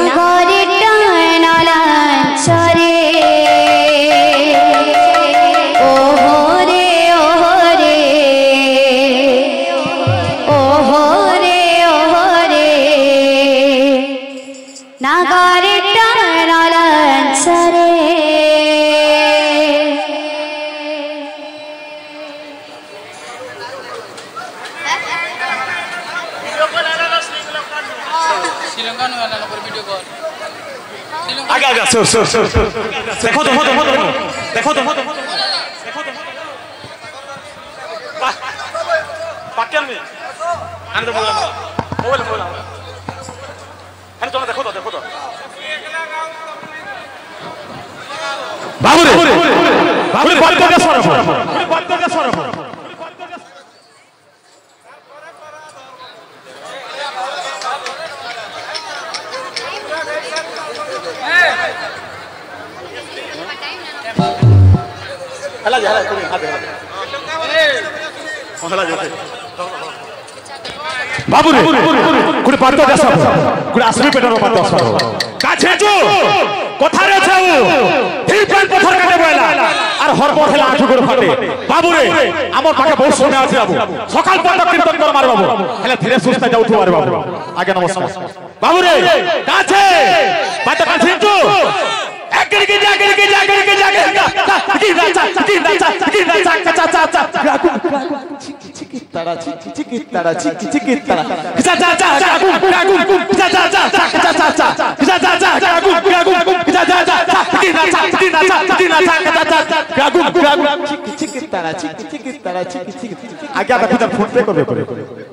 नागरे टाणालांचरे ओहो रे ओहो रे ओहो रे ओहो रे नागरे टाणालांचरे आगे आगे सर सर सर देखो तो देखो तो देखो तो पाकियान में आने तो मोबाइल आने तो देखो तो बाबू रे बात कर सर हला जा हला कोई हाथ हला जा बाबू रे कुड़ी पातो जा सब कुड़ी आसमी पेटर पातो सब का छेजु कथा रे छौ ठीक पेन पत्थर काटे बोला और हर पथला आठु गोड़ फाटे बाबू रे हमर पाके बहुत समय আছে बाबू सकाल पट कीर्तन कर मार बाबू हेले धीरे सुस्ता जाउथु मार बाबू आगे नमस्कार बाबू रे का छे पातो का छेजु करके जा आगे आप फोन पे कर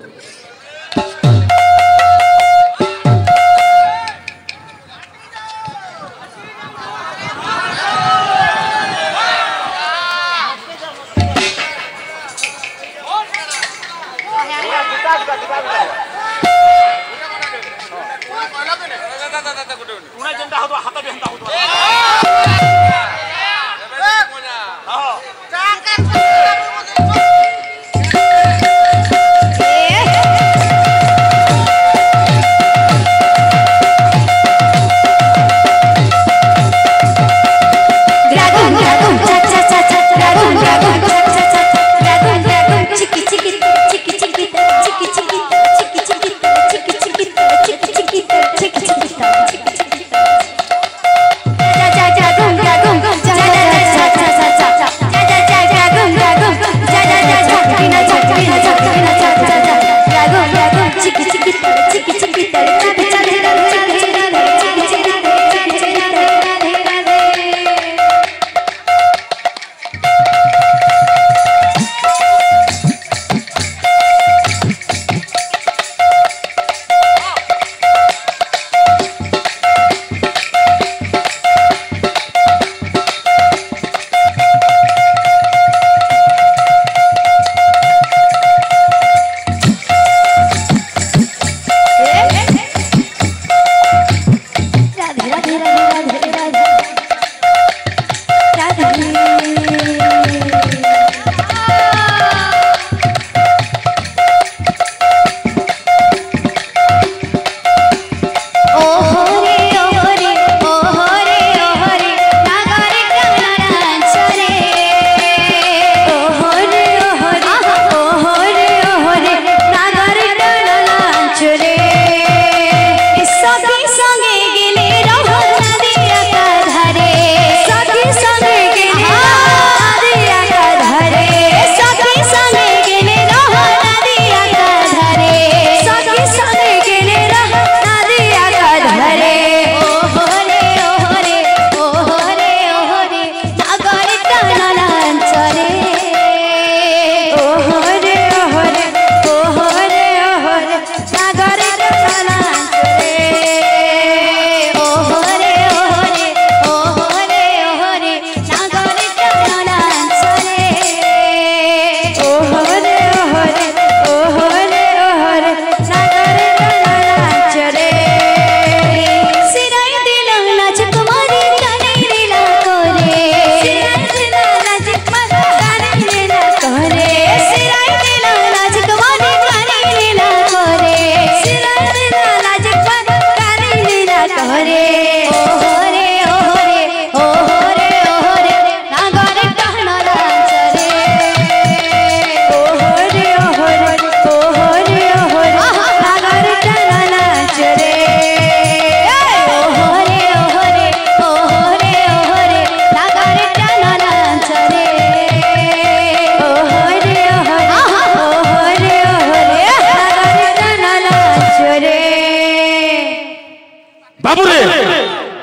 বাবুরে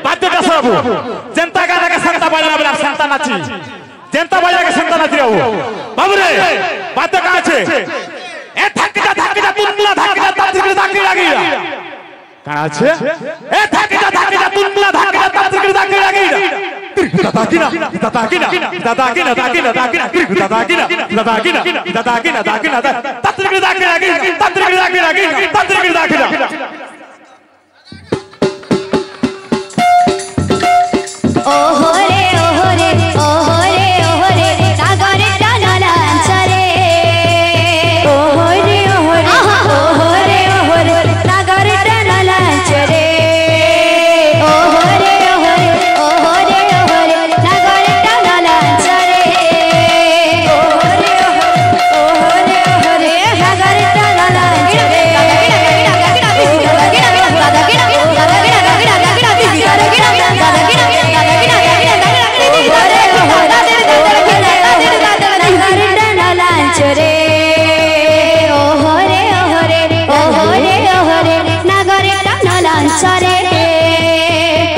বাদ্যটা সরাবো জেন্তা গানাকে সেন্তা বাজনা বলে সেন্তা নাচি জেন্তা বাজনাকে সেন্তা নাচি রাও বাবুরে বাদ্য কা আছে এ ধাক্কা তুলমুলা ধাক্কা তাতিকে ধাক্কা লাগিরা কার আছে এ ধাক্কা তুলমুলা ধাক্কা তাতিকে ধাক্কা লাগিরা দাদাকিনা দাদাকিনা দাদাকিনা দাদাকিনা দাদাকিনা দাদাকিনা দাদাকিনা দাদাকিনা তাতিকে ধাক্কা লাগিরা তাতিকে ধাক্কা লাগিরা তাতিকে ধাক্কা লাগিরা ওহরে ওহরে ওহরে ওহরে সাগরে টানালাঞ্চরে ওহরে ওহরে ওহরে ওহরে সাগরে টানালাঞ্চরে ওহরে ওহরে ওহরে ওহরে সাগরে টানালাঞ্চরে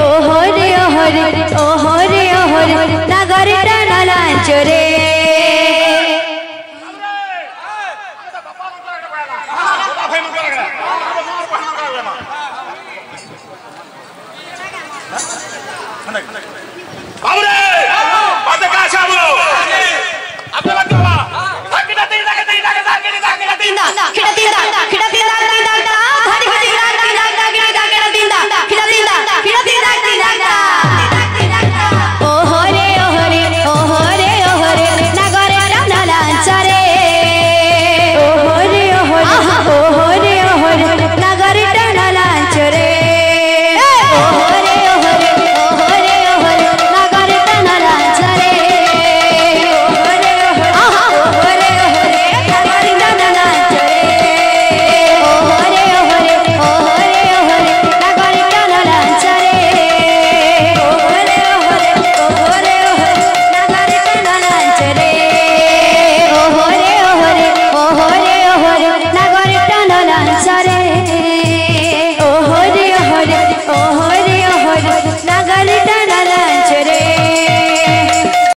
ওহরে ওহরে ওহরে সাগরে টানালাঞ্চরে Kita